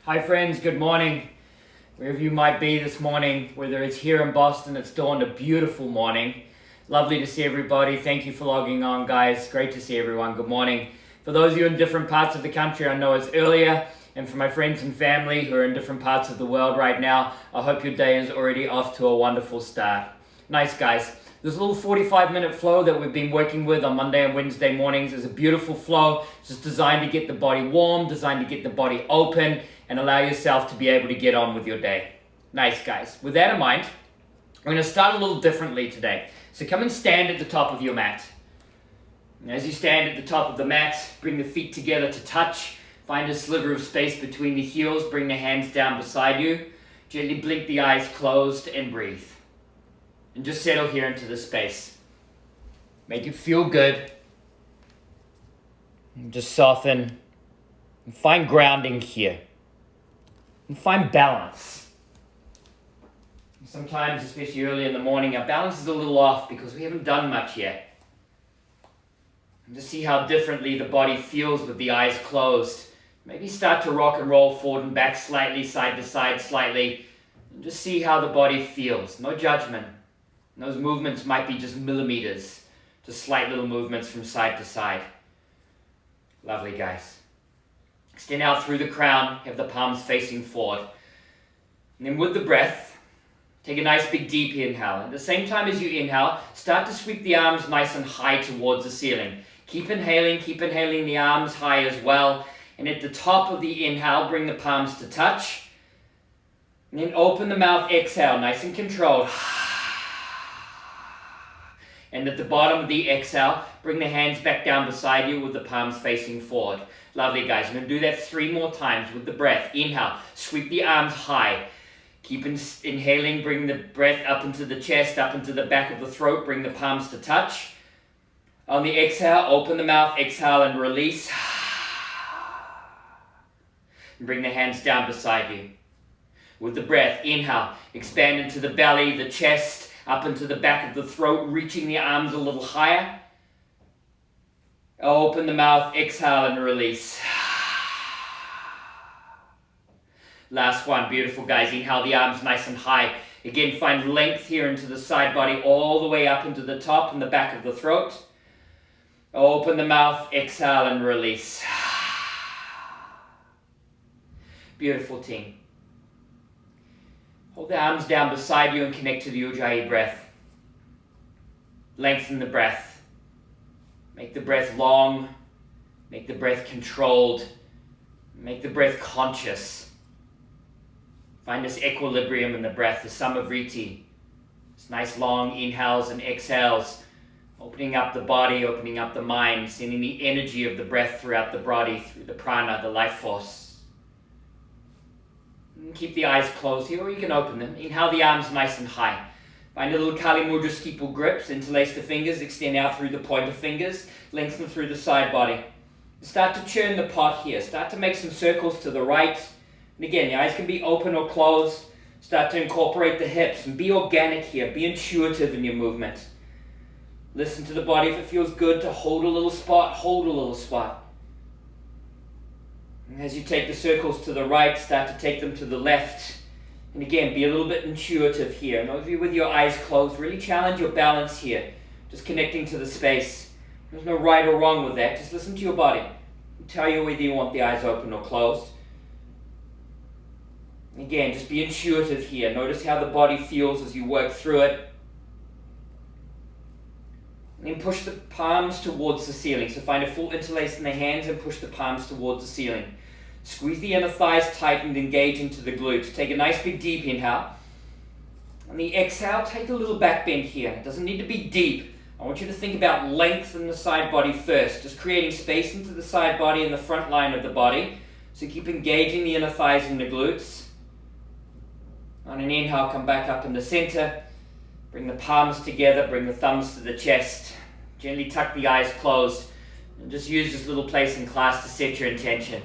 Hi friends, good morning. Wherever you might be this morning, whether it's here in Boston, it's dawned a beautiful morning. Lovely to see everybody. Thank you for logging on, guys. Great to see everyone. Good morning. For those of you in different parts of the country, I know it's earlier. And for my friends and family who are in different parts of the world right now, I hope your day is already off to a wonderful start. Nice, guys. This little 45-minute flow that we've been working with on Monday and Wednesday mornings is a beautiful flow. It's just designed to get the body warm, designed to get the body open, and allow yourself to be able to get on with your day. Nice, guys. With that in mind, we're going to start a little differently today. So come and stand at the top of your mat. And as you stand at the top of the mat, bring the feet together to touch. Find a sliver of space between the heels. Bring the hands down beside you. Gently blink the eyes closed and breathe. And just settle here into the space. Make it feel good. And just soften. And find grounding here. And find balance. Sometimes, especially early in the morning, our balance is a little off because we haven't done much yet. And to see how differently the body feels with the eyes closed. Maybe start to rock and roll forward and back slightly, side to side slightly. And just see how the body feels. No judgment. And those movements might be just millimeters. Just slight little movements from side to side. Lovely, guys. Extend out through the crown. Have the palms facing forward. And then with the breath, take a nice big deep inhale. At the same time as you inhale, start to sweep the arms nice and high towards the ceiling. Keep inhaling the arms high as well. And at the top of the inhale, bring the palms to touch. And then open the mouth, exhale, nice and controlled. And at the bottom of the exhale, bring the hands back down beside you with the palms facing forward. Lovely, guys. I'm going to do that 3 more times with the breath. Inhale, sweep the arms high. Keep inhaling, bring the breath up into the chest, up into the back of the throat. Bring the palms to touch. On the exhale, open the mouth, exhale and release. And bring the hands down beside you. With the breath, inhale, expand into the belly, the chest, up into the back of the throat, reaching the arms a little higher. Open the mouth, exhale and release. Last one, beautiful, guys. Inhale the arms nice and high. Again, find length here into the side body, all the way up into the top and the back of the throat. Open the mouth, exhale and release. Beautiful, team. Hold the arms down beside you and connect to the Ujjayi breath. Lengthen the breath. Make the breath long. Make the breath controlled. Make the breath conscious. Find this equilibrium in the breath, the samavriti. This nice long inhales and exhales. Opening up the body, opening up the mind, sending the energy of the breath throughout the body, through the prana, the life force. Keep the eyes closed here, or you can open them. Inhale the arms nice and high. Find a little Kali Mudra steeple grips. Interlace the fingers, extend out through the pointer fingers, lengthen through the side body. Start to churn the pot here. Start to make some circles to the right. And again, the eyes can be open or closed. Start to incorporate the hips and be organic here. Be intuitive in your movement. Listen to the body. If it feels good to hold a little spot, hold a little spot. And as you take the circles to the right, start to take them to the left. And again, be a little bit intuitive here. And those of you with your eyes closed, really challenge your balance here. Just connecting to the space. There's no right or wrong with that. Just listen to your body. It'll tell you whether you want the eyes open or closed. And again, just be intuitive here. Notice how the body feels as you work through it. And then push the palms towards the ceiling. So find a full interlace in the hands and push the palms towards the ceiling. Squeeze the inner thighs tight and engage into the glutes. Take a nice big deep inhale. On the exhale, take a little back bend here. It doesn't need to be deep. I want you to think about length in the side body first. Just creating space into the side body and the front line of the body. So keep engaging the inner thighs and the glutes. On an inhale, come back up in the center. Bring the palms together, bring the thumbs to the chest. Gently tuck the eyes closed. And just use this little place in class to set your intention.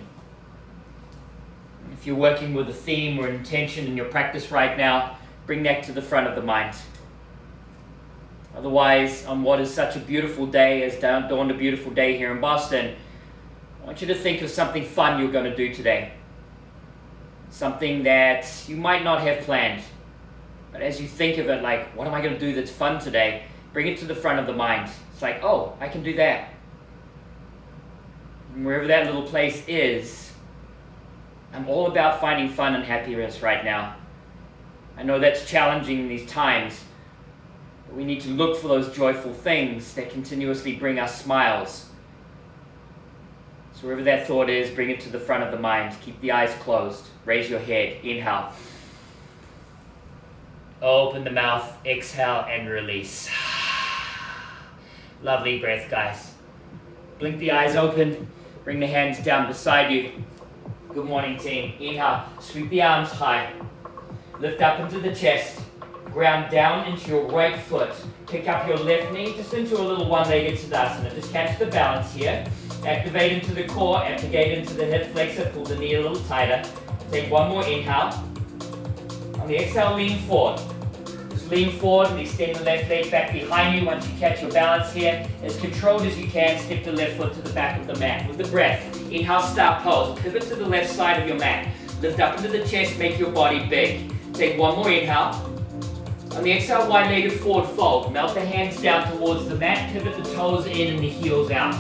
If you're working with a theme or an intention in your practice right now, bring that to the front of the mind. Otherwise, on what is such a beautiful day, as dawned a beautiful day here in Boston, I want you to think of something fun you're going to do today. something that you might not have planned. But as you think of it, like, what am I going to do that's fun today? Bring it to the front of the mind. It's like, oh, I can do that. And wherever that little place is, I'm all about finding fun and happiness right now. I know that's challenging in these times, but we need to look for those joyful things that continuously bring us smiles. So wherever that thought is, bring it to the front of the mind. Keep the eyes closed. Raise your head. Inhale. Open the mouth, exhale, and release. Lovely breath, guys. Blink the eyes open, bring the hands down beside you. Good morning, team. Inhale, sweep the arms high. Lift up into the chest. Ground down into your right foot. Pick up your left knee just into a little one-legged Tadasana. Just catch the balance here. Activate into the core, activate into the hip flexor, pull the knee a little tighter. Take one more inhale. On the exhale, lean forward. Just lean forward and extend the left leg back behind you. Once you catch your balance here, as controlled as you can, step the left foot to the back of the mat. With the breath, inhale, star pose. Pivot to the left side of your mat. Lift up into the chest, make your body big. Take one more inhale. On the exhale, wide-legged forward fold. Melt the hands down towards the mat. Pivot the toes in and the heels out.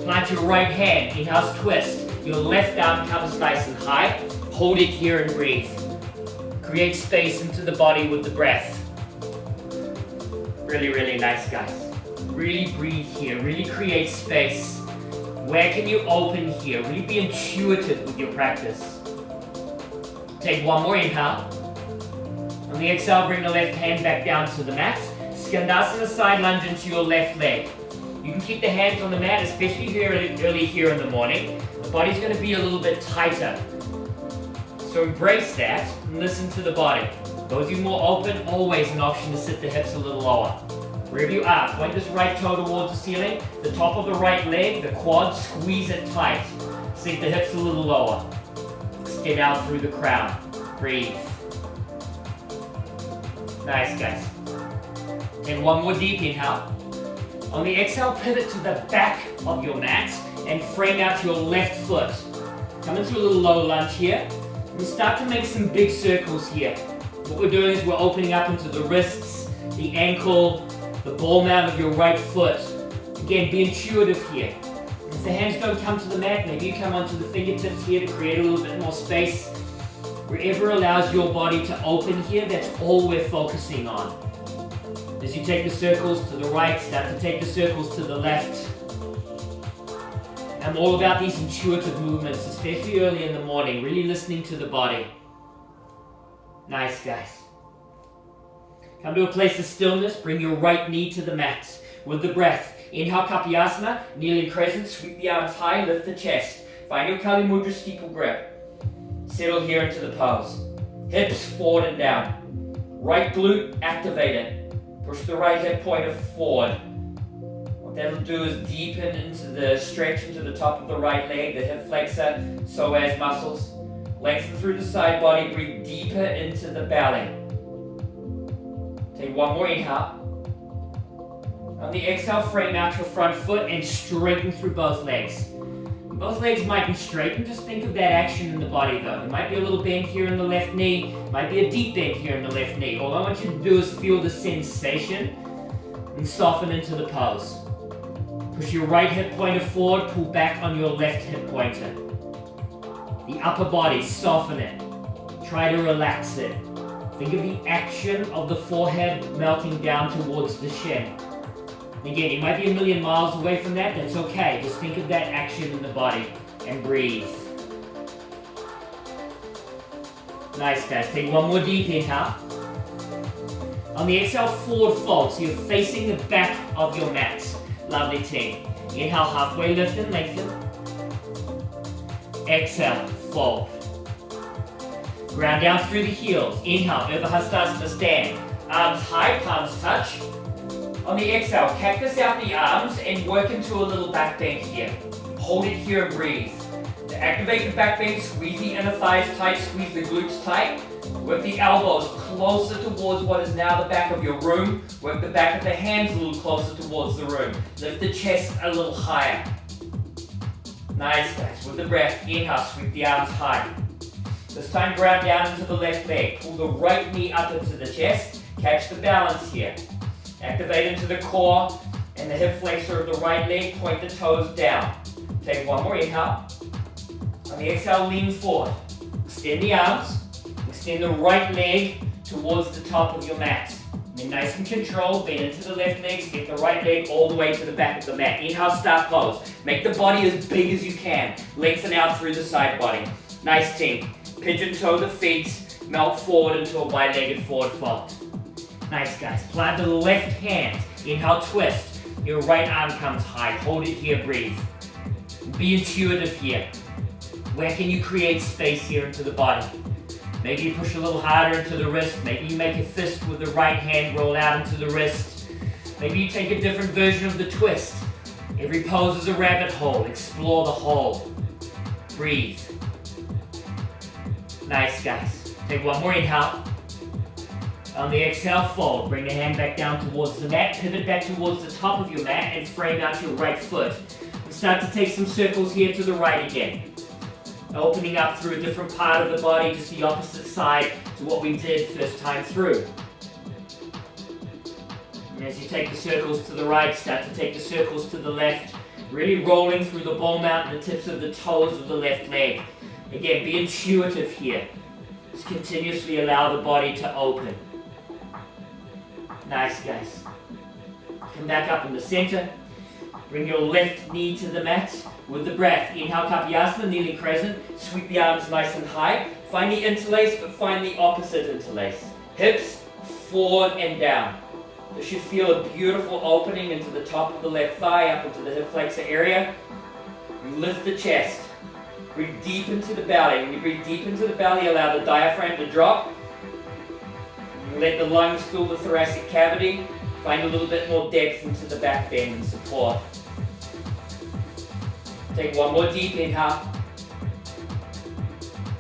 Plant your right hand. Inhale, twist. Your left arm comes nice and high. Hold it here and breathe. Create space into the body with the breath. Really, really nice, guys. Really breathe here. Really create space. Where can you open here? Really be intuitive with your practice. Take one more inhale. On the exhale, bring the left hand back down to the mat. Skandasana side lunge into your left leg. You can keep the hands on the mat, especially early here in the morning. The body's going to be a little bit tighter. So embrace that and listen to the body. Those of you more open, always an option to sit the hips a little lower. Wherever you are, point this right toe towards the ceiling. The top of the right leg, the quad, squeeze it tight. Sink the hips a little lower. Extend out through the crown. Breathe. Nice, guys. Take one more deep inhale. On the exhale, pivot to the back of your mat and frame out your left foot. Come into a little low lunge here. And start to make some big circles here. What we're doing is we're opening up into the wrists, the ankle, the ball mount of your right foot. Again, be intuitive here. If the hands don't come to the mat, maybe you come onto the fingertips here to create a little bit more space. Wherever allows your body to open here, that's all we're focusing on. As you take the circles to the right, start to take the circles to the left. I'm all about these intuitive movements, especially early in the morning, really listening to the body. Nice, guys. Come to a place of stillness, bring your right knee to the mat. With the breath, inhale Kapayasana, kneeling crescent, sweep the arms high, lift the chest. Find your Kali Mudra steeple grip. Settle here into the pose. Hips forward and down. Right glute activated. Push the right hip pointer forward. What that'll do is deepen into the stretch into the top of the right leg, the hip flexor, psoas muscles. Lengthen through the side body, breathe deeper into the belly. Take one more inhale. On the exhale, frame out your front foot and straighten through both legs. Both legs might be straightened, just think of that action in the body though. There might be a little bend here in the left knee, might be a deep bend here in the left knee. All I want you to do is feel the sensation and soften into the pose. Push your right hip pointer forward, pull back on your left hip pointer. The upper body, soften it. Try to relax it. Think of the action of the forehead melting down towards the shin. Again, you might be a million miles away from that, that's okay. Just think of that action in the body and breathe. Nice, guys. Take one more deep inhale. On the exhale, forward fold. So you're facing the back of your mat. Lovely, team. Inhale, halfway lift and lengthen. Exhale, fold. Ground down through the heels. Inhale, Urdhva Hastasana stand. Arms high, palms touch. On the exhale, cactus out the arms and work into a little back bend here. Hold it here and breathe. To activate the back bend, squeeze the inner thighs tight, squeeze the glutes tight. Work the elbows closer towards what is now the back of your room. Work the back of the hands a little closer towards the room. Lift the chest a little higher. Nice, guys. With the breath, inhale, sweep the arms high. This time ground down into the left leg. Pull the right knee up into the chest. Catch the balance here. Activate into the core and the hip flexor of the right leg. Point the toes down. Take one more inhale. On the exhale, lean forward. Extend the arms. Extend the right leg towards the top of your mat. Then nice and controlled, bend into the left leg, step the right leg all the way to the back of the mat. Inhale, start pose. Make the body as big as you can. Lengthen out through the side body. Nice team. Pigeon toe the feet, melt forward into a wide-legged forward fold. Nice guys. Plant the left hand. Inhale, twist. Your right arm comes high. Hold it here, breathe. Be intuitive here. Where can you create space here into the body? Maybe you push a little harder into the wrist. Maybe you make a fist with the right hand roll out into the wrist. Maybe you take a different version of the twist. Every pose is a rabbit hole. Explore the hole. Breathe. Nice, guys. Take one more inhale. On the exhale, fold. Bring the hand back down towards the mat. Pivot back towards the top of your mat and frame out your right foot. And start to take some circles here to the right again. Opening up through a different part of the body, just the opposite side to what we did first time through. And as you take the circles to the right, start to take the circles to the left, really rolling through the ball mount and the tips of the toes of the left leg. Again, be intuitive here. Just continuously allow the body to open. Nice, guys. Come back up in the center. Bring your left knee to the mat with the breath. Inhale, Kapayasana, kneeling crescent. Sweep the arms nice and high. Find the interlace, but find the opposite interlace. Hips forward and down. You should feel a beautiful opening into the top of the left thigh, up into the hip flexor area. Lift the chest. Breathe deep into the belly. When you breathe deep into the belly, allow the diaphragm to drop. Let the lungs fill the thoracic cavity. Find a little bit more depth into the back bend and support. Take one more deep inhale.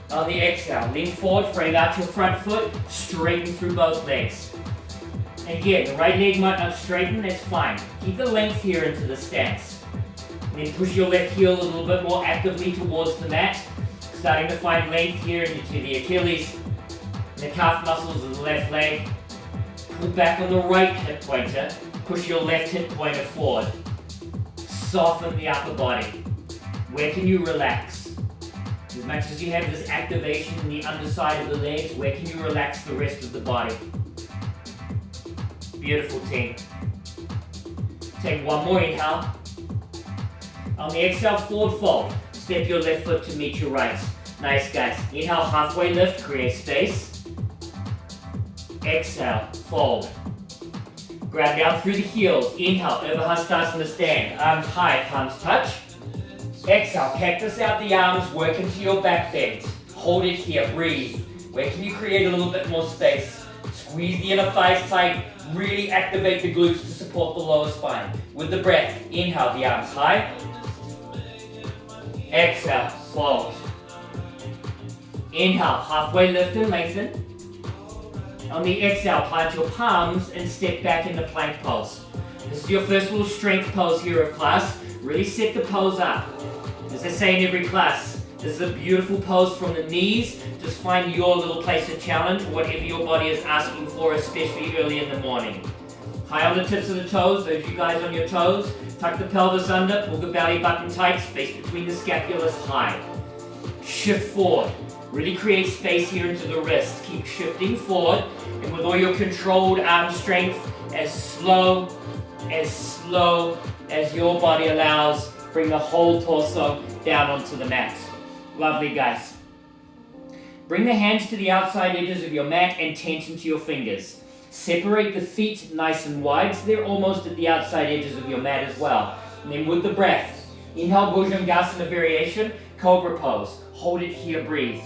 On the exhale, lean forward, frame out your front foot, straighten through both legs. Again, the right leg might not straighten, that's fine. Keep the length here into the stance. Then push your left heel a little bit more actively towards the mat. Starting to find length here into the Achilles and the calf muscles of the left leg. Pull back on the right hip pointer. Push your left hip pointer forward. Soften the upper body. Where can you relax? As much as you have this activation in the underside of the legs, where can you relax the rest of the body? Beautiful team. Take one more inhale. On the exhale, forward fold. Step your left foot to meet your right. Nice, guys. Inhale, halfway lift, create space. Exhale, fold. Grab down through the heels. Inhale, Urdhva Hastasana stand. Arms high, palms touch. Exhale, cactus out the arms, work into your back bend. Hold it here, breathe. Where can you create a little bit more space? Squeeze the inner thighs tight, really activate the glutes to support the lower spine. With the breath, inhale, the arms high. Exhale, fold. Inhale, halfway lift and lengthen. On the exhale, plant your palms and step back into plank pose. This is your first little strength pose here of class. Really set the pose up. As I say in every class, this is a beautiful pose from the knees. Just find your little place of challenge, whatever your body is asking for, especially early in the morning. High on the tips of the toes, those of you guys on your toes. Tuck the pelvis under, pull the belly button tight, space between the scapulas high. Shift forward. Really create space here into the wrist. Keep shifting forward, and with all your controlled arm strength, as slow as your body allows, bring the whole torso down onto the mat. Lovely, guys. Bring the hands to the outside edges of your mat and tension to your fingers. Separate the feet nice and wide so they're almost at the outside edges of your mat as well. And then with the breath, inhale Bhujangasana variation, cobra pose. Hold it here, breathe.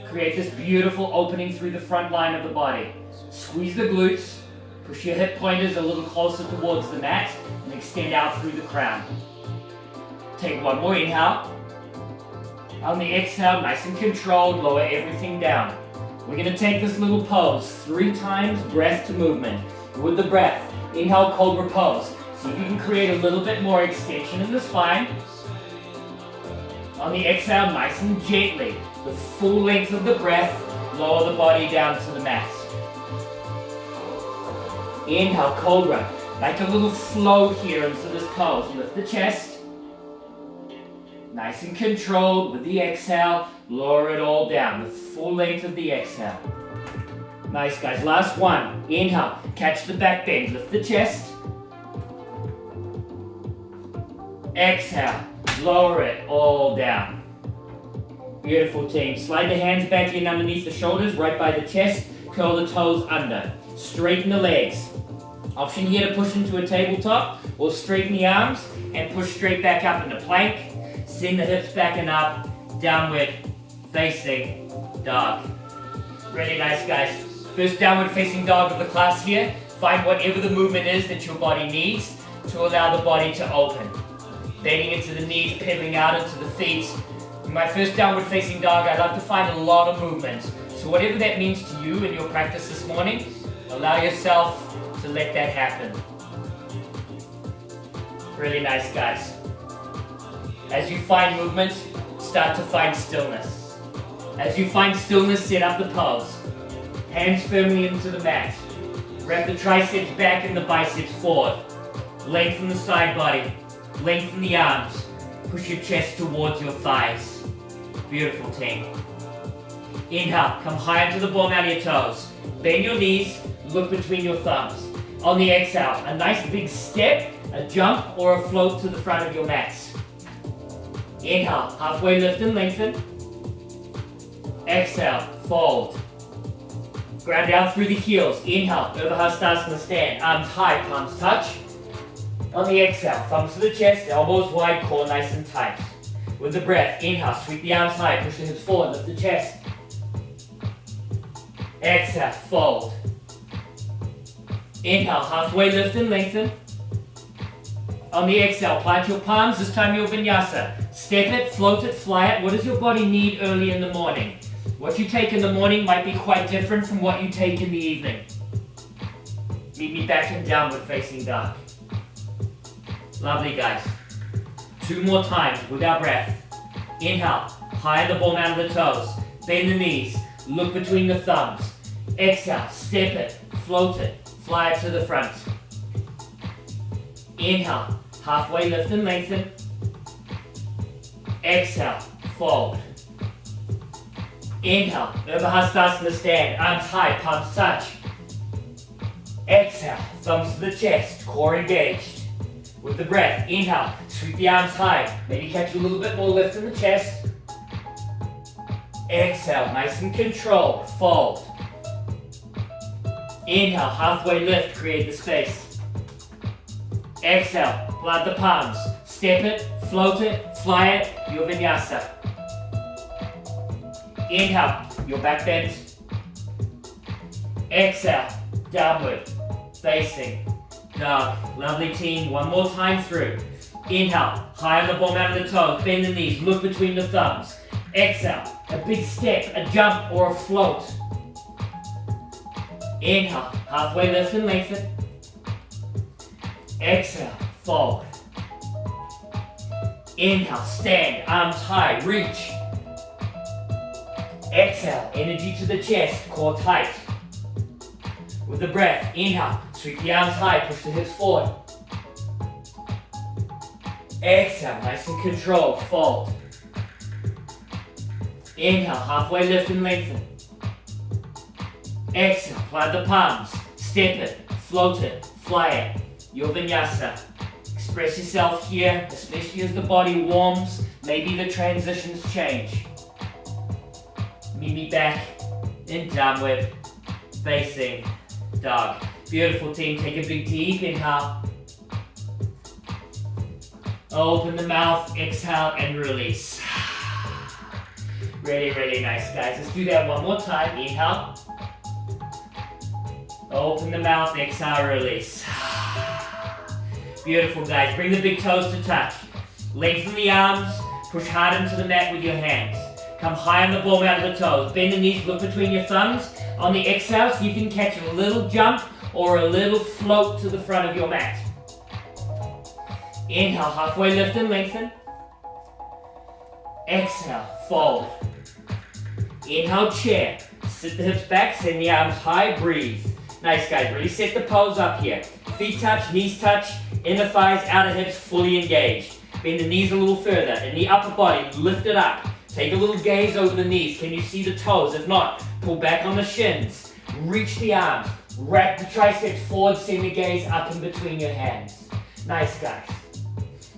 Create this beautiful opening through the front line of the body. Squeeze the glutes. Push your hip pointers a little closer towards the mat and extend out through the crown. Take one more inhale. On the exhale, nice and controlled, lower everything down. We're going to take this little pose 3 times, breath to movement. With the breath, inhale, cobra pose. See if you can create a little bit more extension in the spine. On the exhale, nice and gently, the full length of the breath, lower the body down to the mat. Inhale, cobra. Make a little flow here into this pose. Lift the chest. Nice and controlled with the exhale. Lower it all down, the full length of the exhale. Nice, guys. Last one. Inhale, catch the back bend. Lift the chest. Exhale, lower it all down. Beautiful, team. Slide the hands back in underneath the shoulders, right by the chest. Curl the toes under. Straighten the legs. Option here to push into a tabletop or straighten the arms and push straight back up into plank. Send the hips back and up, downward facing dog. Really nice, guys. First downward facing dog of the class here. Find whatever the movement is that your body needs to allow the body to open. Bending into the knees, pivoting out into the feet. In my first downward facing dog, I love to find a lot of movement. So whatever that means to you in your practice this morning, allow yourself to let that happen. Really nice, guys. As you find movement, start to find stillness. As you find stillness, set up the pose. Hands firmly into the mat. Wrap the triceps back and the biceps forward. Lengthen the side body. Lengthen the arms. Push your chest towards your thighs. Beautiful, team. Inhale, come high into the ball, out of your toes. Bend your knees, look between your thumbs. On the exhale, a nice big step, a jump, or a float to the front of your mat. Inhale, halfway lift and lengthen. Exhale, fold. Ground down through the heels. Inhale, Urdhva stand. Arms high, palms touch. On the exhale, thumbs to the chest, elbows wide, core nice and tight. With the breath, inhale, sweep the arms high, push the hips forward, lift the chest. Exhale, fold. Inhale, halfway lift and lengthen. On the exhale, plant your palms, this time your vinyasa. Step it, float it, fly it. What does your body need early in the morning? What you take in the morning might be quite different from what you take in the evening. Meet me back in downward facing dog. Lovely, guys. 2 more times with our breath. Inhale, high in the ball, down of the toes. Bend the knees, look between the thumbs. Exhale, step it, float it, fly it to the front. Inhale, halfway lift and lengthen. Exhale, fold. Inhale, Urdhva stand, arms high, palms touch. Exhale, thumbs to the chest, core engaged. With the breath, inhale, sweep the arms high, maybe catch a little bit more lift in the chest. Exhale, nice and controlled, fold. Inhale, halfway lift, create the space. Exhale, plant the palms, step it, float it, fly it, your vinyasa. Inhale, your back bend. Exhale, downward, facing dog. Lovely, team. 1 more time through. Inhale, high on the ball, out of the toes, bend the knees, look between the thumbs. Exhale, a big step, a jump, or a float. Inhale, halfway lift and lengthen. Exhale, fold. Inhale, stand, arms high, reach. Exhale, energy to the chest, core tight. With the breath, inhale, sweep the arms high, push the hips forward. Exhale, nice and controlled, fold. Inhale, halfway lift and lengthen. Exhale, plant the palms, step it, float it, fly it, your vinyasa. Express yourself here, especially as the body warms, maybe the transitions change. Meet me back in downward facing dog. Beautiful, team. Take a big deep inhale. Open the mouth, exhale, and release. Really, really nice, guys. Let's do that 1 more time. Inhale. Open the mouth, exhale, release. Beautiful, guys. Bring the big toes to touch. Lengthen the arms. Push hard into the mat with your hands. Come high on the ball, out of the toes. Bend the knees, look between your thumbs. On the exhale, so you can catch a little jump or a little float to the front of your mat. Inhale, halfway lift and lengthen. Exhale, fold. Inhale, chair. Sit the hips back, send the arms high, breathe. Nice, guys. Really set the pose up here. Feet touch, knees touch, inner thighs, outer hips fully engaged. Bend the knees a little further. In the upper body, lift it up. Take a little gaze over the knees. Can you see the toes? If not, pull back on the shins. Reach the arms. Wrap the triceps forward, send the gaze up in between your hands. Nice, guys.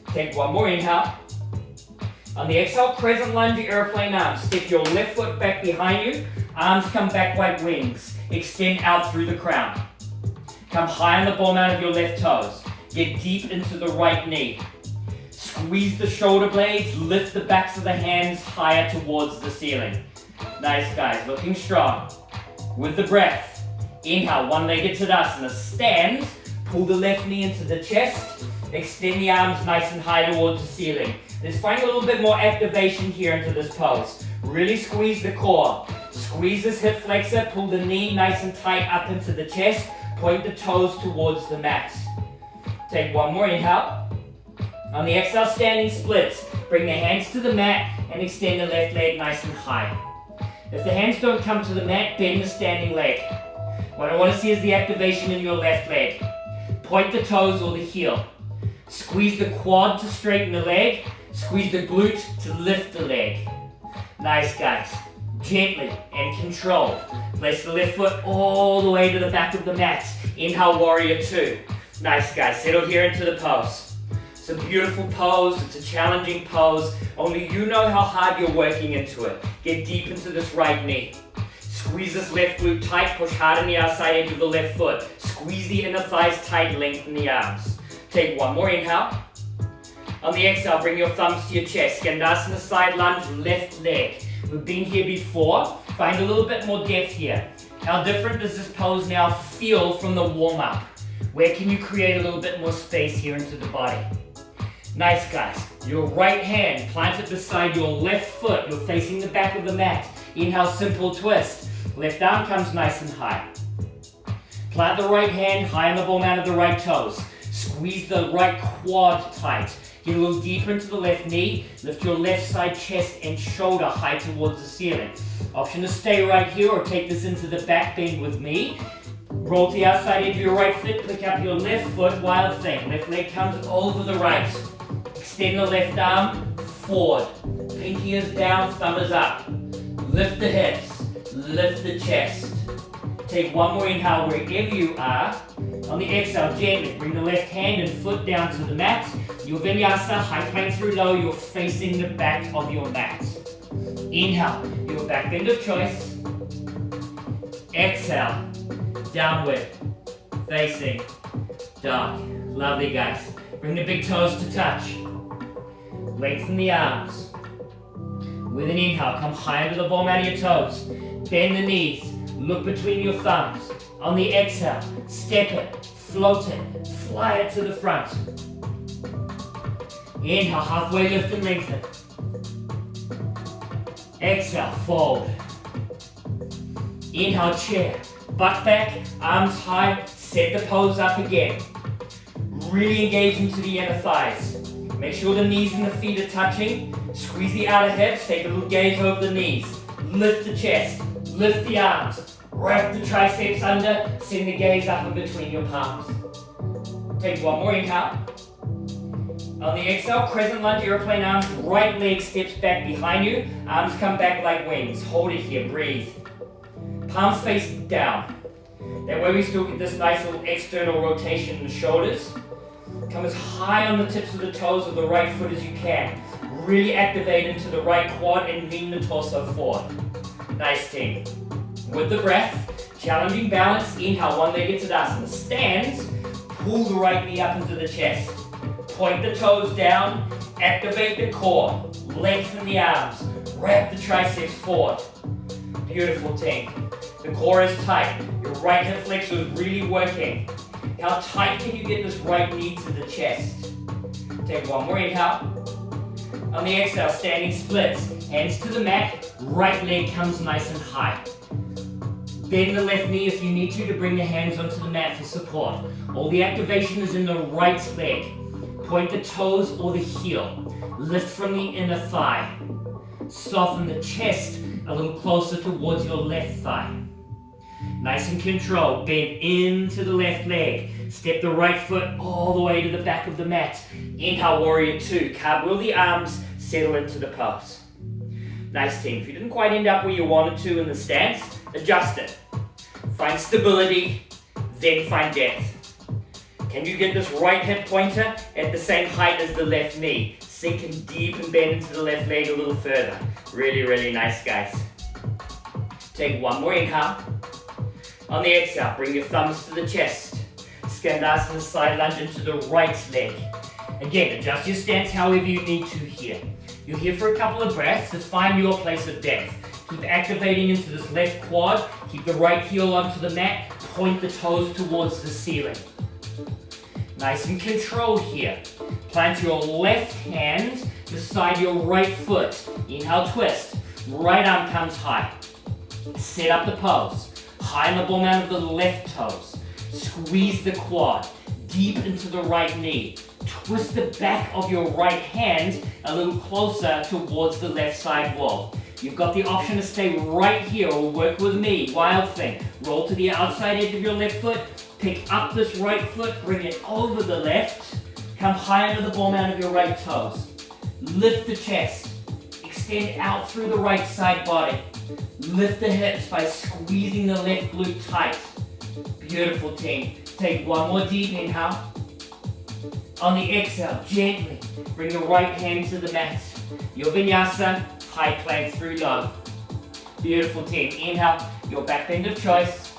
Take one more inhale. On the exhale, crescent lunge, airplane arms. Step your left foot back behind you. Arms come back like wings. Extend out through the crown. Come high on the ball mount of your left toes. Get deep into the right knee. Squeeze the shoulder blades. Lift the backs of the hands higher towards the ceiling. Nice, guys. Looking strong. With the breath, inhale, one-legged Tadasana. Stand. Pull the left knee into the chest. Extend the arms nice and high towards the ceiling. Let's find a little bit more activation here into this pose. Really squeeze the core. Squeeze this hip flexor. Pull the knee nice and tight up into the chest. Point the toes towards the mat. Take one more inhale. On the exhale, standing splits. Bring the hands to the mat and extend the left leg nice and high. If the hands don't come to the mat, bend the standing leg. What I want to see is the activation in your left leg. Point the toes or the heel. Squeeze the quad to straighten the leg. Squeeze the glute to lift the leg. Nice, guys. Gently and controlled. Place the left foot all the way to the back of the mat. Inhale, warrior two. Nice, guys. Settle here into the pose. It's a beautiful pose. It's a challenging pose. Only you know how hard you're working into it. Get deep into this right knee. Squeeze this left glute tight. Push hard on the outside edge of the left foot. Squeeze the inner thighs tight. Lengthen the arms. Take one more inhale. On the exhale, bring your thumbs to your chest. Skandasana side lunge, left leg. We've been here before. Find a little bit more depth here. How different does this pose now feel from the warm-up? Where can you create a little bit more space here into the body? Nice, guys. Your right hand planted beside your left foot. You're facing the back of the mat. Inhale, simple twist. Left arm comes nice and high. Plant the right hand high on the ball mount of the right toes. Squeeze the right quad tight. Get a little deeper into the left knee. Lift your left side chest and shoulder high towards the ceiling. Option to stay right here or take this into the back bend with me. Roll to the outside edge of your right foot. Pick up your left foot. Wild thing. Left leg comes over the right. Extend the left arm forward. Pinky is down, thumb is up. Lift the hips. Lift the chest. Take one more inhale wherever you are. On the exhale, gently bring the left hand and foot down to the mat. Your vinyasa, high plank through low, you're facing the back of your mat. Inhale, your back bend of choice. Exhale, downward, facing dog. Lovely, guys. Bring the big toes to touch. Lengthen the arms. With an inhale, come high under the ball mat of your toes. Bend the knees. Look between your thumbs. On the exhale, step it, float it, fly it to the front. Inhale, halfway lift and lengthen. Exhale, fold. Inhale, chair. Butt back, arms high, set the pose up again. Really engage into the inner thighs. Make sure the knees and the feet are touching. Squeeze the outer hips, take a little gaze over the knees. Lift the chest, lift the arms. Wrap the triceps under, send the gaze up in between your palms. Take one more inhale. On the exhale, crescent lunge, airplane arms, right leg steps back behind you, arms come back like wings. Hold it here, breathe. Palms face down. That way we still get this nice little external rotation in the shoulders. Come as high on the tips of the toes of the right foot as you can. Really activate into the right quad and lean the torso forward. Nice team. With the breath, challenging balance, inhale, one-legged Tadasana. Stands, pull the right knee up into the chest. Point the toes down, activate the core, lengthen the arms, wrap the triceps forward. Beautiful team. The core is tight, your right hip flexor is really working. How tight can you get this right knee to the chest? Take one more inhale. On the exhale, standing splits, hands to the mat, right leg comes nice and high. Bend the left knee if you need to bring the hands onto the mat for support. All the activation is in the right leg. Point the toes or the heel. Lift from the inner thigh. Soften the chest a little closer towards your left thigh. Nice and controlled. Bend into the left leg. Step the right foot all the way to the back of the mat. Inhale, warrior two. Cartwheel the arms, settle into the pose. Nice, team. If you didn't quite end up where you wanted to in the stance, adjust it. Find stability, then find depth. Can you get this right hip pointer at the same height as the left knee? Sink in deep and bend into the left leg a little further. Really, really nice, guys. Take one more inhale. On the exhale, bring your thumbs to the chest. Skandasana side lunge into the right leg. Again, adjust your stance however you need to here. You're here for a couple of breaths to find your place of depth. Keep activating into this left quad. Keep the right heel onto the mat. Point the toes towards the ceiling. Nice and controlled here. Plant your left hand beside your right foot. Inhale, twist. Right arm comes high. Set up the pose. High in the ball mount of the left toes. Squeeze the quad deep into the right knee. Twist the back of your right hand a little closer towards the left side wall. You've got the option to stay right here or work with me. Wild thing. Roll to the outside edge of your left foot. Pick up this right foot. Bring it over the left. Come high under the ball mount of your right toes. Lift the chest. Extend out through the right side body. Lift the hips by squeezing the left glute tight. Beautiful, team. Take one more deep inhale. On the exhale, gently bring your right hand to the mat. Your vinyasa, high plank through dog. Beautiful, team. Inhale, your back bend of choice.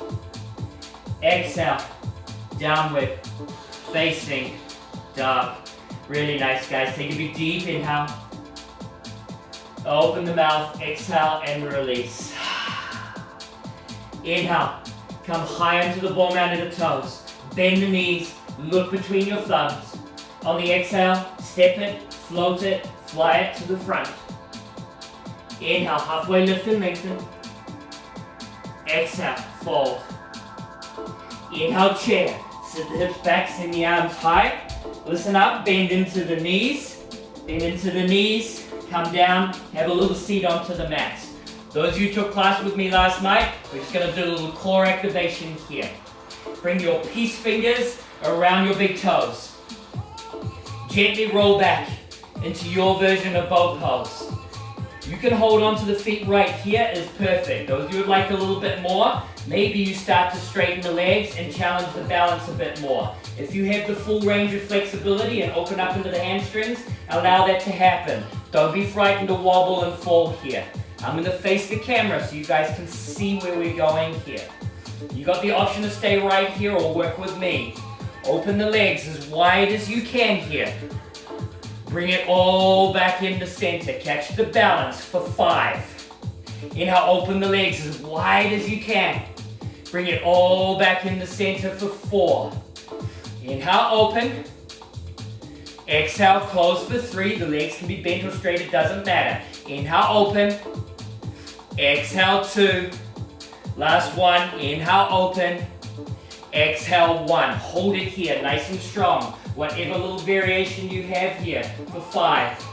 Exhale, downward, facing dog. Really nice, guys. Take a big deep inhale. Open the mouth, exhale and release. Inhale, come high into the ball mount of the toes. Bend the knees, look between your thumbs. On the exhale, step it, float it, fly it to the front. Inhale, halfway lift and lengthen. Exhale, fold. Inhale, chair. Sit the hips back, send the arms high. Listen up, bend into the knees. Bend into the knees. Come down, have a little seat onto the mat. Those of you who took class with me last night, we're just going to do a little core activation here. Bring your peace fingers around your big toes. Gently roll back into your version of bow pose. You can hold on to the feet right here is perfect. Those of you who would like a little bit more, maybe you start to straighten the legs and challenge the balance a bit more. If you have the full range of flexibility and open up into the hamstrings, allow that to happen. Don't be frightened to wobble and fall here. I'm going to face the camera so you guys can see where we're going here. You got the option to stay right here or work with me. Open the legs as wide as you can here. Bring it all back into center. Catch the balance for 5. Inhale, open the legs as wide as you can. Bring it all back into center for 4. Inhale, open. Exhale, close for 3. The legs can be bent or straight, it doesn't matter. Inhale, open. Exhale, 2. Last one. Inhale, open. Exhale, 1. Hold it here, nice and strong. Whatever little variation you have here for 5.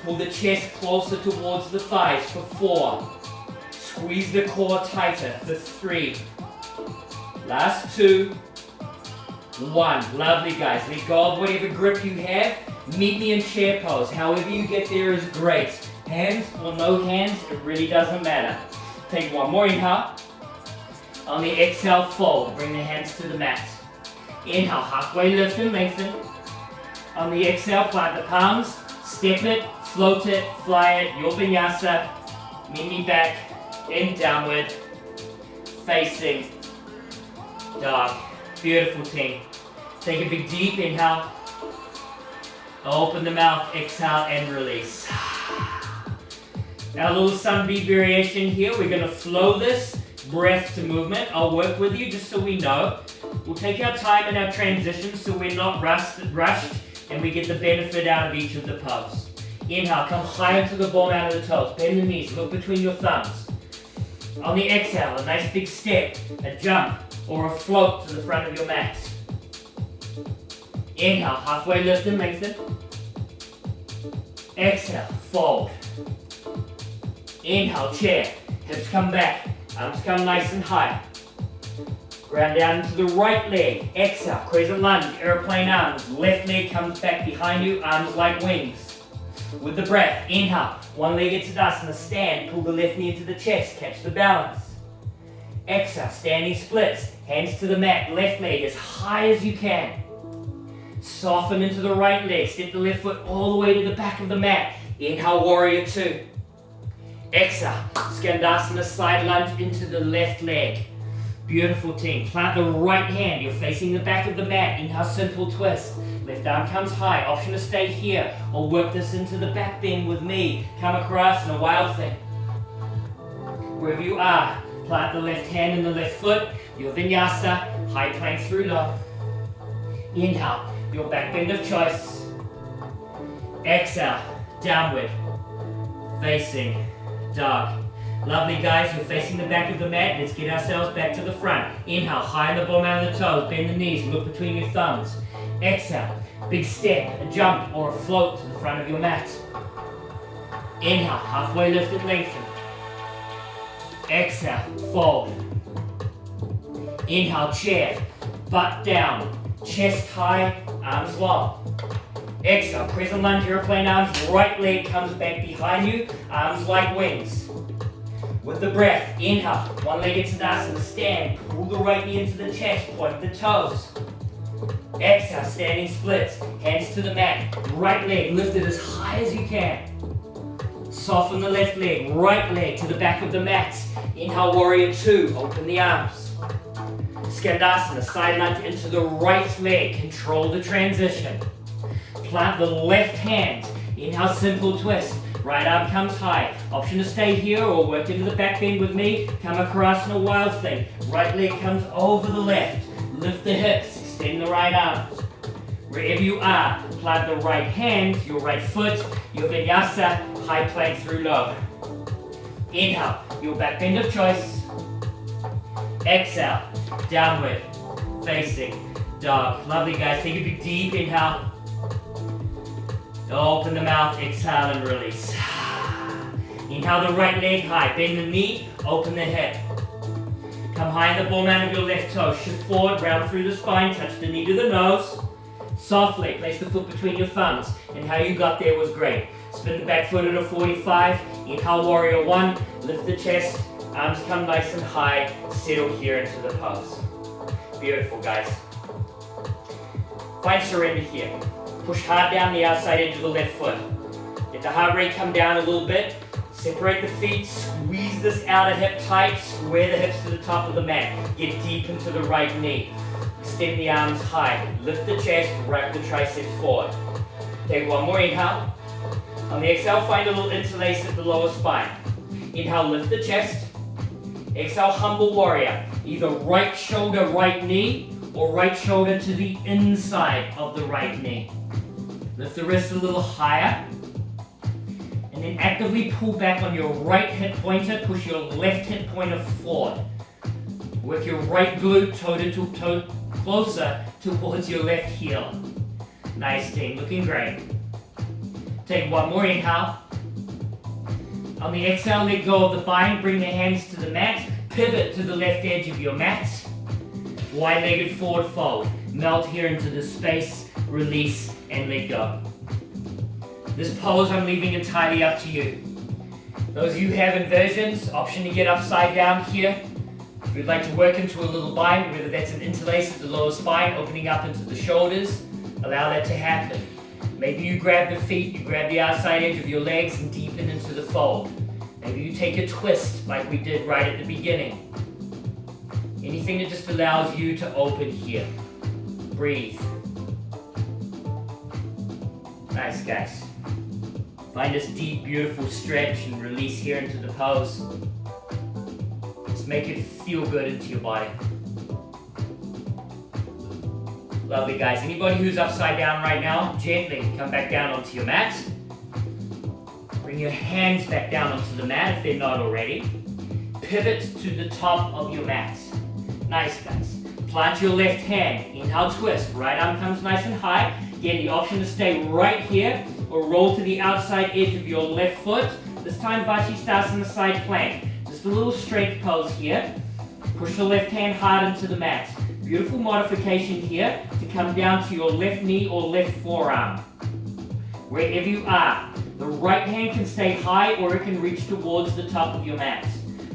Pull the chest closer towards the thighs for 4. Squeeze the core tighter for 3. Last 2. 1. Lovely, guys. Let go of whatever grip you have. Meet me in chair pose. However you get there is great. Hands or no hands, it really doesn't matter. Take one more inhale. On the exhale, fold. Bring the hands to the mat. Inhale, halfway lift and lengthen. On the exhale, plant the palms. Step it, float it, fly it. Your vinyasa. Meet me back in downward. Facing dog. Beautiful, team. Take a big deep inhale. Open the mouth, exhale and release. Now a little sunbeam variation here. We're going to flow this breath to movement. I'll work with you just so we know. We'll take our time in our transitions so we're not rushed and we get the benefit out of each of the pose. Inhale, come high into the ball mount of the toes. Bend the knees, look between your thumbs. On the exhale, a nice big step, a jump, or a float to the front of your mat. Inhale, halfway lift and lengthen. Exhale, fold. Inhale, chair. Hips come back. Arms come nice and high. Ground down into the right leg. Exhale, crescent lunge, airplane arms. Left leg comes back behind you, arms like wings. With the breath, inhale. One legged Tadasana, stand. Pull the left knee into the chest, catch the balance. Exhale, standing splits. Hands to the mat, left leg as high as you can. Soften into the right leg. Step the left foot all the way to the back of the mat. Inhale, warrior two. Exhale, Skandasana, side lunge into the left leg. Beautiful team. Plant the right hand. You're facing the back of the mat. Inhale, simple twist. Left arm comes high. Option to stay here or work this into the back bend with me. Come across in a wild thing. Wherever you are, plant the left hand and the left foot. Your vinyasa, high plank through low. Inhale, your back bend of choice. Exhale, downward, facing dog. Lovely guys, we're facing the back of the mat. Let's get ourselves back to the front. Inhale, high on the bottom of the toes, bend the knees, look between your thumbs. Exhale, big step, a jump or a float to the front of your mat. Inhale, halfway lift and lengthen. Exhale, fold. Inhale, chair, butt down, chest high, arms long. Exhale, crescent lunge, airplane arms, right leg comes back behind you, arms like wings. With the breath, inhale, one-legged Tadasana, stand, pull the right knee into the chest, point the toes. Exhale, standing splits, hands to the mat, right leg lifted as high as you can. Soften the left leg, right leg to the back of the mat. Inhale, warrior two, open the arms. Skandasana, side lunge into the right leg, control the transition. Plant the left hand, inhale, simple twist. Right arm comes high. Option to stay here or work into the back bend with me. Come across in a wild thing. Right leg comes over the left. Lift the hips, extend the right arms. Wherever you are, plant the right hand, your right foot, your vinyasa, high plank through low. Inhale, your back bend of choice. Exhale, downward, facing dog. Lovely guys, take a big deep inhale. Open the mouth, exhale and release. Inhale the right leg high, bend the knee, open the hip. Come high in the ball mat of your left toe, shift forward, round through the spine, touch the knee to the nose. Softly, place the foot between your thumbs, and how you got there was great. Spin the back foot at a 45, inhale warrior one, lift the chest, arms come nice and high, settle here into the pose. Beautiful guys. Find surrender here. Push hard down the outside edge of the left foot. Let the heart rate come down a little bit. Separate the feet, squeeze this outer hip tight, square the hips to the top of the mat. Get deep into the right knee. Extend the arms high. Lift the chest, wrap the triceps forward. Take one more inhale. On the exhale, find a little interlace at the lower spine. Inhale, lift the chest. Exhale, humble warrior. Either right shoulder, right knee, or right shoulder to the inside of the right knee. Lift the wrist a little higher. And then actively pull back on your right hip pointer. Push your left hip pointer forward. Work your right glute toe to toe closer towards your left heel. Nice team, looking great. Take one more inhale. On the exhale, let go of the bind. Bring the hands to the mat. Pivot to the left edge of your mat. Wide-legged forward fold. Melt here into the space, release, and let go. This pose I'm leaving entirely up to you. Those of you who have inversions, option to get upside down here. If you'd like to work into a little bind, whether that's an interlace at the lower spine, opening up into the shoulders, allow that to happen. Maybe you grab the feet, you grab the outside edge of your legs and deepen into the fold. Maybe you take a twist like we did right at the beginning. Anything that just allows you to open here. Breathe. Nice, guys. Find this deep, beautiful stretch and release here into the pose. Just make it feel good into your body. Lovely, guys. Anybody who's upside down right now, gently come back down onto your mat. Bring your hands back down onto the mat if they're not already. Pivot to the top of your mat. Nice, guys. Plant your left hand. Inhale, twist. Right arm comes nice and high. Again, the option to stay right here or roll to the outside edge of your left foot. This time Vashisthasana side plank. Just a little strength pose here. Push the left hand hard into the mat. Beautiful modification here to come down to your left knee or left forearm. Wherever you are, the right hand can stay high or it can reach towards the top of your mat.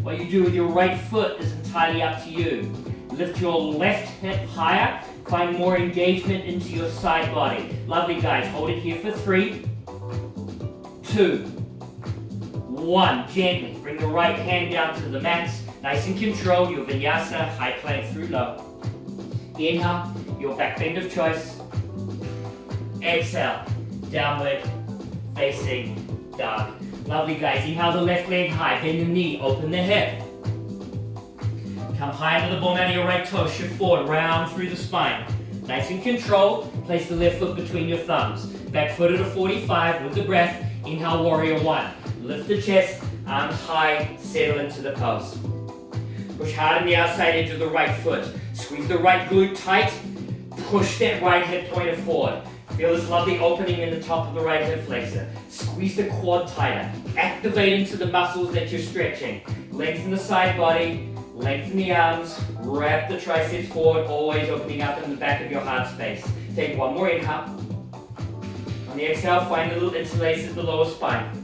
What you do with your right foot is entirely up to you. Lift your left hip higher, find more engagement into your side body. Lovely guys, hold it here for 3, 2, 1. Gently, bring the right hand down to the mat. Nice and controlled, your vinyasa, high plank through low. Inhale, your back bend of choice. Exhale, downward facing dog. Lovely guys, inhale the left leg high, bend the knee, open the hip. Come high into the ball mat of your right toe, shift forward, round through the spine. Nice and controlled, place the left foot between your thumbs. Back foot at a 45 with the breath. Inhale, warrior 1. Lift the chest, arms high, settle into the pose. Push hard on the outside edge of the right foot. Squeeze the right glute tight. Push that right hip pointer forward. Feel this lovely opening in the top of the right hip flexor. Squeeze the quad tighter. Activate into the muscles that you're stretching. Lengthen the side body. Lengthen the arms. Wrap the triceps forward, always opening up in the back of your heart space. Take one more inhale. On the exhale, find a little interlace at the lower spine.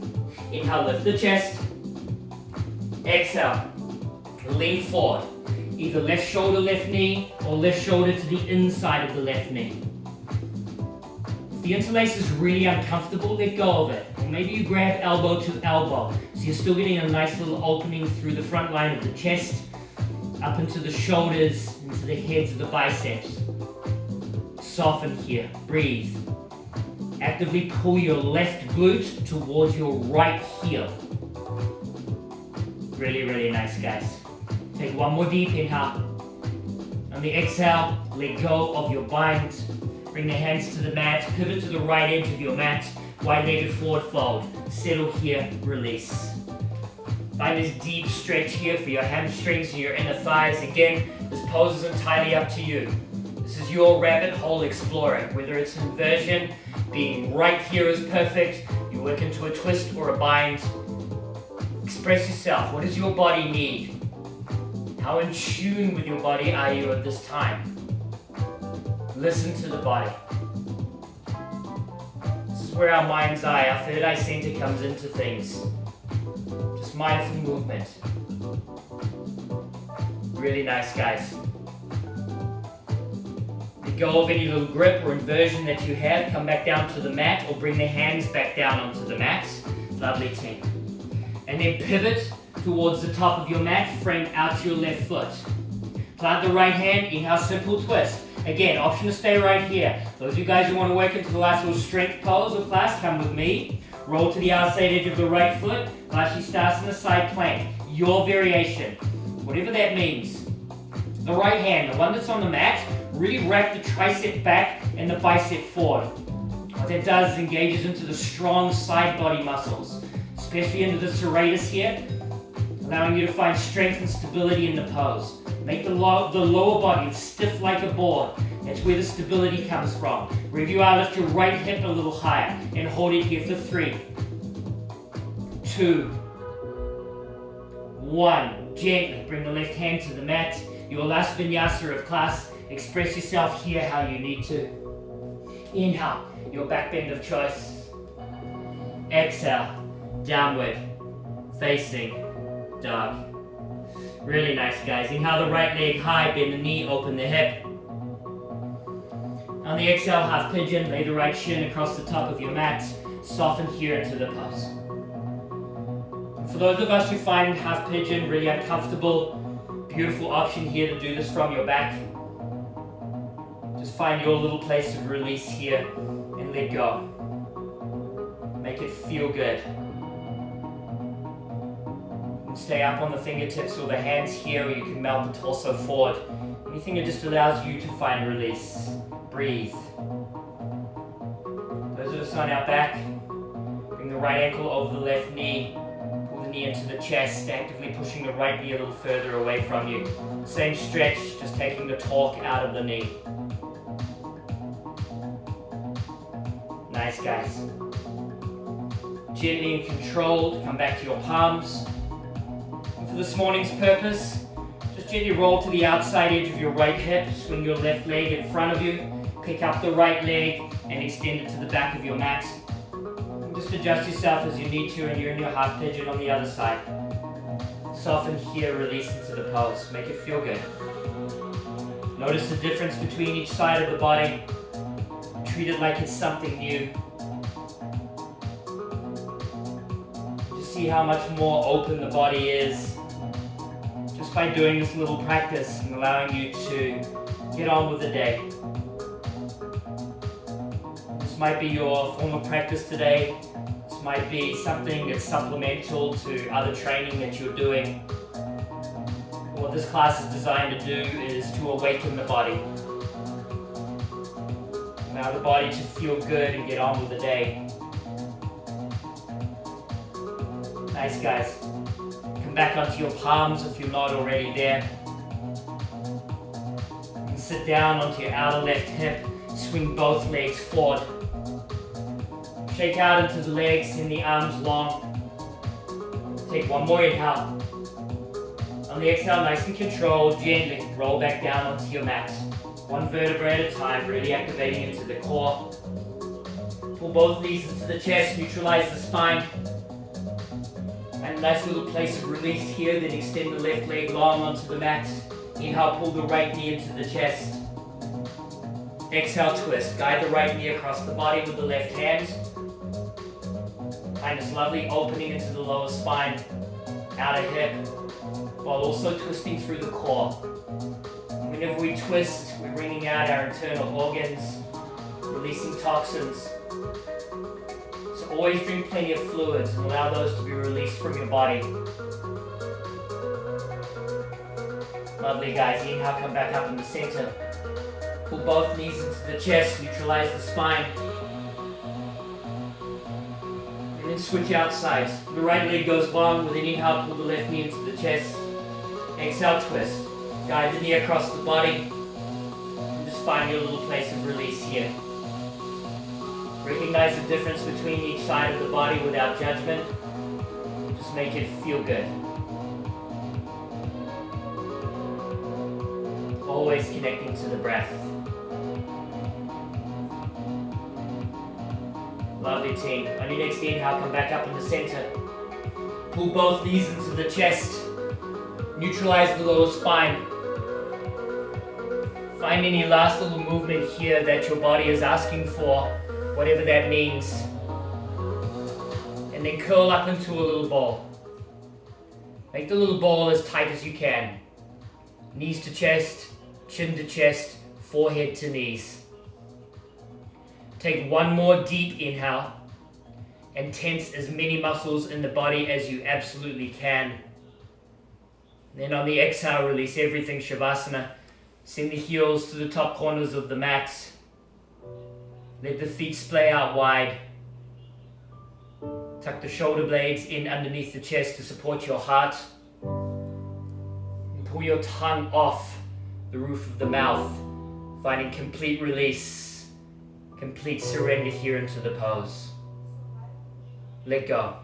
Inhale, lift the chest. Exhale, lean forward. Either left shoulder, left knee, or left shoulder to the inside of the left knee. If the interlace is really uncomfortable, let go of it. Or maybe you grab elbow to elbow, so you're still getting a nice little opening through the front line of the chest, up into the shoulders, into the heads of the biceps. Soften here, breathe. Actively pull your left glute towards your right heel. Really, really nice, guys. Take one more deep inhale. On the exhale, let go of your bind. Bring the hands to the mat, pivot to the right edge of your mat, wide-legged forward fold. Settle here, release. Find this deep stretch here for your hamstrings and your inner thighs. Again, this pose is entirely up to you. This is your rabbit hole exploring. Whether it's inversion, being right here is perfect, you work into a twist or a bind. Express yourself. What does your body need? How in tune with your body are you at this time? Listen to the body. This is where our mind's eye, our third eye center comes into things. Just mindful movement. Really nice, guys. Let go of any little grip or inversion that you have. Come back down to the mat or bring the hands back down onto the mat. Lovely team. And then pivot towards the top of your mat, frame out your left foot. Plant the right hand, inhale, simple twist. Again, option to stay right here. Those of you guys who want to work into the last little strength pose of class, come with me. Roll to the outside edge of the right foot, Vashisthasana side plank. Your variation, whatever that means. The right hand, the one that's on the mat, really wrap the tricep back and the bicep forward. What that does is engages into the strong side body muscles, especially into the serratus here, allowing you to find strength and stability in the pose. Make the lower body stiff like a board. That's where the stability comes from. Wherever you are, lift your right hip a little higher and hold it here for 3, 2, 1. Gently bring the left hand to the mat. Your last vinyasa of class. Express yourself here how you need to. Inhale, your back bend of choice. Exhale, downward facing dog. Really nice, guys. Inhale the right leg high, bend the knee, open the hip. On the exhale, half pigeon, lay the right shin across the top of your mat. Soften here into the pose. And for those of us who find half pigeon really uncomfortable, beautiful option here to do this from your back. Just find your little place of release here and let go. Make it feel good. You can stay up on the fingertips or the hands here, or you can melt the torso forward. Anything that just allows you to find release. Breathe. Those of us on our back, bring the right ankle over the left knee. Pull the knee into the chest, actively pushing the right knee a little further away from you. Same stretch, just taking the torque out of the knee. Nice, guys. Gently and controlled, come back to your palms. And for this morning's purpose, just gently roll to the outside edge of your right hip, swing your left leg in front of you, pick up the right leg and extend it to the back of your mat. And just adjust yourself as you need to, and you're in your half pigeon on the other side. Soften here, release into the pose. Make it feel good. Notice the difference between each side of the body. Treat it like it's something new. Just see how much more open the body is just by doing this little practice and allowing you to get on with the day. This might be your form of practice today. This might be something that's supplemental to other training that you're doing. What this class is designed to do is to awaken the body. Allow the body to feel good and get on with the day. Nice, guys. Come back onto your palms if you're not already there. And sit down onto your outer left hip. Swing both legs forward. Shake out into the legs, send the arms long. Take one more inhale. On the exhale, nice and controlled, gently roll back down onto your mat. One vertebra at a time, really activating into the core. Pull both knees into the chest, neutralize the spine. And a nice little place of release here, then extend the left leg long onto the mat. Inhale, pull the right knee into the chest. Exhale, twist. Guide the right knee across the body with the left hand. Find this lovely opening into the lower spine, outer hip, while also twisting through the core. Whenever we twist, we're bringing out our internal organs, releasing toxins. So always drink plenty of fluids and allow those to be released from your body. Lovely, guys. Inhale, come back up in the center. Pull both knees into the chest, neutralize the spine. And then switch out sides. The right leg goes long. With an inhale, pull the left knee into the chest. Exhale, twist. Guide the knee across the body. And just find your little place of release here. Recognize the difference between each side of the body without judgment. Just make it feel good. Always connecting to the breath. Lovely, team. On your next inhale, come back up in the center. Pull both knees into the chest. Neutralize the lower spine. Find any last little movement here that your body is asking for, whatever that means. And then curl up into a little ball. Make the little ball as tight as you can. Knees to chest, chin to chest, forehead to knees. Take one more deep inhale and tense as many muscles in the body as you absolutely can. Then on the exhale, release everything, Shavasana. Send the heels to the top corners of the mat. Let the feet splay out wide. Tuck the shoulder blades in underneath the chest to support your heart. And pull your tongue off the roof of the mouth, finding complete release, complete surrender here into the pose. Let go.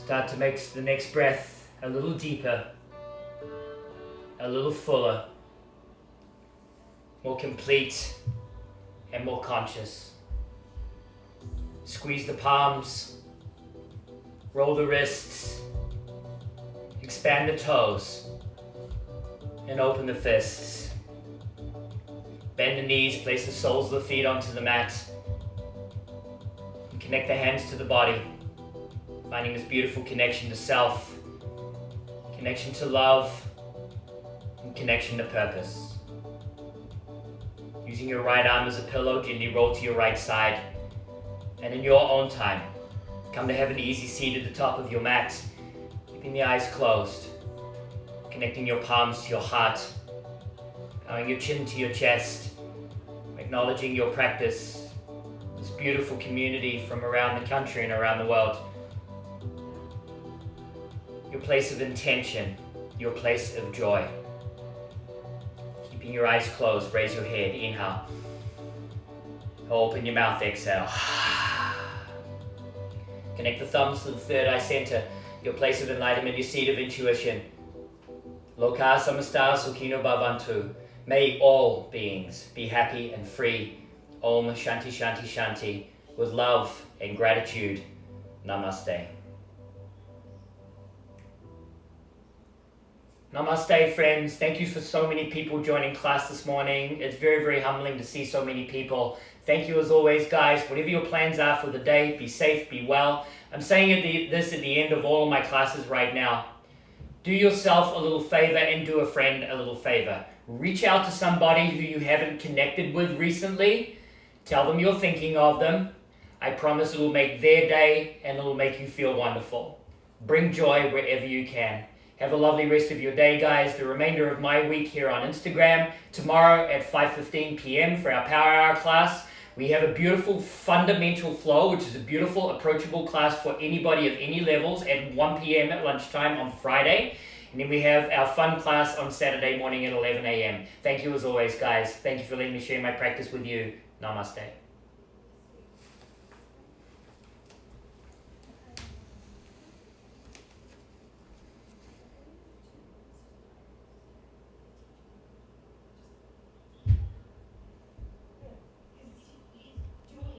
Start to make the next breath a little deeper, a little fuller, more complete and more conscious. Squeeze the palms, roll the wrists, expand the toes, and open the fists. Bend the knees, place the soles of the feet onto the mat, and connect the hands to the body, finding this beautiful connection to self, connection to love, and connection to purpose. Using your right arm as a pillow, gently roll to your right side, and in your own time, come to have an easy seat at the top of your mat, keeping the eyes closed, connecting your palms to your heart, bowing your chin to your chest, acknowledging your practice, this beautiful community from around the country and around the world. Your place of intention, your place of joy. Keeping your eyes closed, raise your head, inhale. Open your mouth, exhale. Connect the thumbs to the third eye center, your place of enlightenment, your seat of intuition. Loka samasta sukhino bhavantu. May all beings be happy and free. Om Shanti Shanti Shanti. With love and gratitude. Namaste. Namaste, friends. Thank you for so many people joining class this morning. It's very, very humbling to see so many people. Thank you as always, guys. Whatever your plans are for the day, be safe, be well. I'm saying this at the end of all of my classes right now. Do yourself a little favor and do a friend a little favor. Reach out to somebody who you haven't connected with recently. Tell them you're thinking of them. I promise it will make their day and it will make you feel wonderful. Bring joy wherever you can. Have a lovely rest of your day, guys. The remainder of my week here on Instagram. Tomorrow at 5:15 p.m. for our Power Hour class. We have a beautiful fundamental flow, which is a beautiful approachable class for anybody of any levels at 1 p.m. at lunchtime on Friday. And then we have our fun class on Saturday morning at 11 a.m. Thank you as always, guys. Thank you for letting me share my practice with you. Namaste.